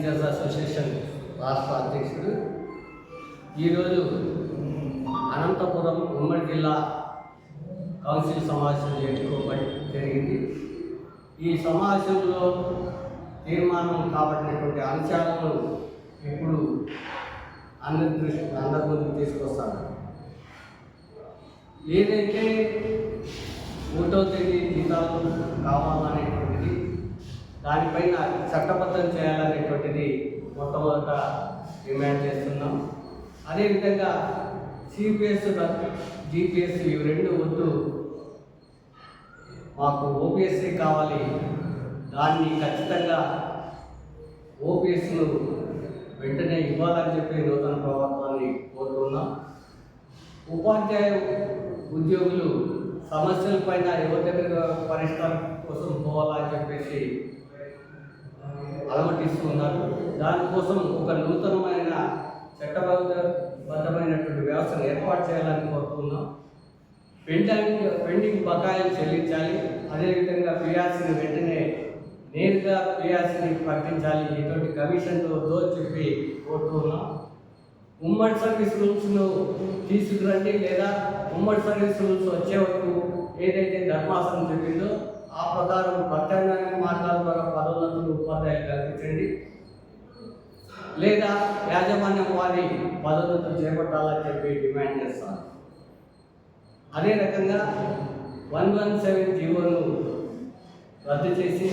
Teachers association రాష్ట్ర అధ్యక్షుడు. ఈరోజు అనంతపురం ఉమ్మడి జిల్లా కౌన్సిల్ సమావేశం చేసుకోబడి జరిగింది. ఈ సమావేశంలో తీర్మానం కాబట్టినటువంటి అంశాలను ఇప్పుడు అందరి ముందుకు తీసుకొస్తాను. ఏదైతే 1వ తేదీ జీతాలు కావాలనేటువంటిది, దానిపైన చట్టబద్ధం చేయాలనేటువంటిది మొట్టమొదట డిమాండ్ చేస్తున్నాం. అదేవిధంగా సిపిఎస్, జిపిఎస్ ఇవి రెండు వద్దు, మాకు ఓపీఎస్సీ కావాలి. దాన్ని ఖచ్చితంగా ఓపీఎస్ను వెంటనే ఇవ్వాలని చెప్పి నూతన ప్రభుత్వాన్ని కోరుతున్నాం. ఉపాధ్యాయ ఉద్యోగులు సమస్యలపైన ఎవరి దగ్గర పరిష్కారం కోసం పోవాలని చెప్పేసి అలమటిస్తున్నారు. దానికోసం ఒక నూతనమైన చట్టబద్ధమైనటువంటి వ్యవస్థను ఏర్పాటు చేయాలని కోరుతున్నాం. పెండింగ్ బకాయిలు చెల్లించాలి. అదేవిధంగా పిఆర్సీని వెంటనే నేరుగా పిఆర్సీని ప్రకటించాలి. ఇటువంటి కమిషన్తో చెప్పి కోరుతున్నాం. ఉమ్మడి సర్వీస్ రూల్స్ను తీసుకురండి, లేదా ఉమ్మడి సర్వీస్ రూల్స్ వచ్చే వరకు ఏదైతే ధర్మాసనం చెప్పిందో ఆ ప్రకారం ప్రత్యామ్నాయ మార్గాల ద్వారా పదోన్నతులు ఉపాధ్యాయులు కల్పించండి, లేదా యాజమాన్యం వారి పదోన్నతులు చేపట్టాలని చెప్పి డిమాండ్ చేస్తాం. అదే రకంగా 117 జీవోను రద్దు చేసి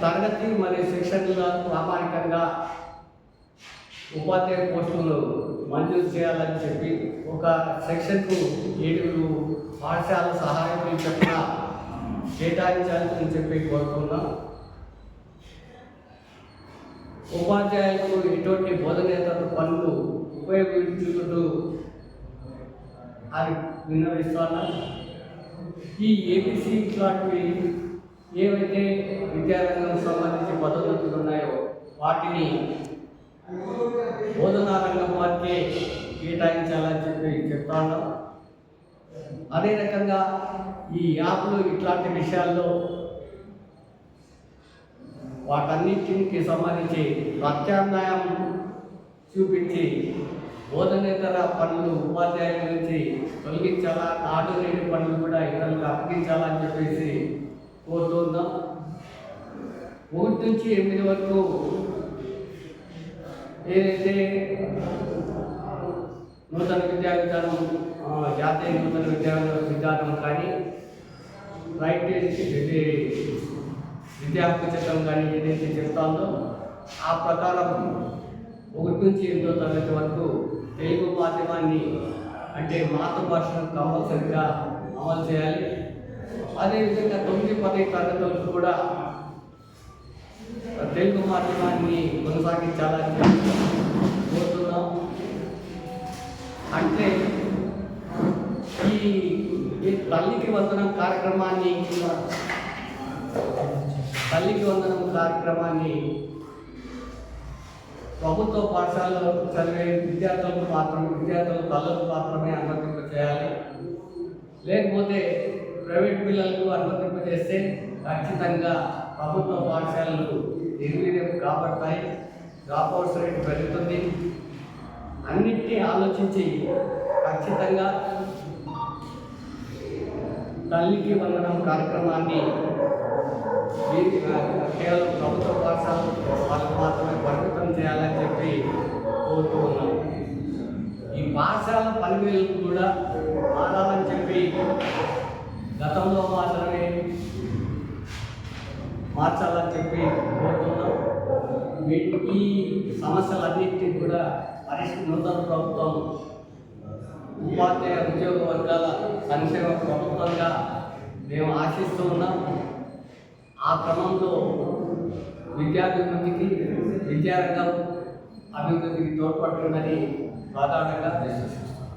తరగతి మరియు శిక్షణల ప్రామాణికంగా ఉపాధ్యాయ పోస్టులను మంజూరు చేయాలని చెప్పి ఒక సెక్షన్కు 7 పాఠశాల సహాయకులు చెప్పిన కేటాయించాలని చెప్పి కోరుతున్నాం. ఉపాధ్యాయులకు ఎటువంటి బోధనేతర పనులు ఉపయోగించుకుంటూ అది విన్నవిస్తున్నా. ఈ ఏబీసీ లాంటివి ఏవైతే విద్యారంగం సంబంధించి పద్ధతులు ఉన్నాయో వాటిని బోధనా రంగం వారికే కేటాయించాలని చెప్పి చెప్తాను. అదే రకంగా ఈ యాప్లు ఇట్లాంటి విషయాల్లో వాటన్నిటికి సంబంధించి ప్రత్యామ్నాయం చూపించి బోధనేతర పనులు ఉపాధ్యాయుల నుంచి తొలగించాలా, నాడు నేడు పనులు కూడా ఇతరులకు అప్పగించాలని చెప్పేసి కోరుతున్నాం. 1 నుంచి 8 వరకు ఏదైతే నూతన విద్యా విధానం, జాతీయ నూతన విద్యా విధానం కానీ రైట్ విద్యా హక్కు చట్టం కానీ ఏదైతే చెప్తాందో ఆ ప్రకారం 1 నుంచి 8వ తరగతి వరకు తెలుగు మాధ్యమాన్ని అంటే మాతృభాషను కంపల్సరిగా అమలు చేయాలి. అదేవిధంగా 9, 10 తరగతులకు కూడా తెలుగు మాధ్యమాన్ని కొనసాగించాలని కోరుతున్నాం. అంటే ఈ తల్లికి వందనం కార్యక్రమాన్ని ప్రభుత్వ పాఠశాలలో చదివే విద్యార్థులకు తల్లులకు మాత్రమే అనుమతింప చేయాలి. లేకపోతే ప్రైవేట్ పిల్లలకు అనుమతింప చేస్తే ఖచ్చితంగా ప్రభుత్వ పాఠశాలలు నిర్వీర్యం కాబడతాయి, డ్రాప్అవుట్స్ రేట్ పెరుగుతుంది. అన్నిటినీ ఆలోచించి ఖచ్చితంగా తల్లికి వందనం కార్యక్రమాన్ని కేవలం ప్రభుత్వ పాఠశాల వాళ్ళకు మాత్రమే పరిమితం చేయాలని చెప్పి కోరుతూ ఉన్నాం. ఈ పాఠశాల పనివేలకు కూడా మారాలని చెప్పి గతంలో మాత్రమే మార్చాలని చెప్పి కోరుతున్నాం. ఈ సమస్యలన్నింటినీ కూడా నూతన ప్రభుత్వం ఉపాధ్యాయ ఉద్యోగ వర్గాల సంక్షేమ ప్రభుత్వంగా మేము ఆశిస్తూ ఉన్నాం. ఆ క్రమంలో విద్యాభివృద్ధికి, విద్యారంగం అభివృద్ధికి తోడ్పడుతుందని ప్రధానంగా విశ్వసిస్తున్నాం.